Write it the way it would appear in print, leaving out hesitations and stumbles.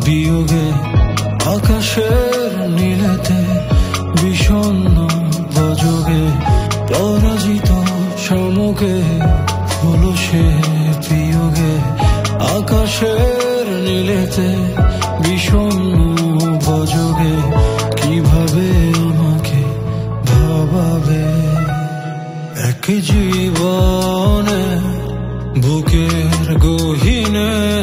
বিয়োগে আকাশের নীলেতে বিষণ্ণ বজগে পরাজিত সমকে হলো সে বিয়োগে আকাশের নীলেতে বিষণ্ণ বজগে কিভাবে আমাকে ভাবাবে এক জীবনে বুকের গহীনে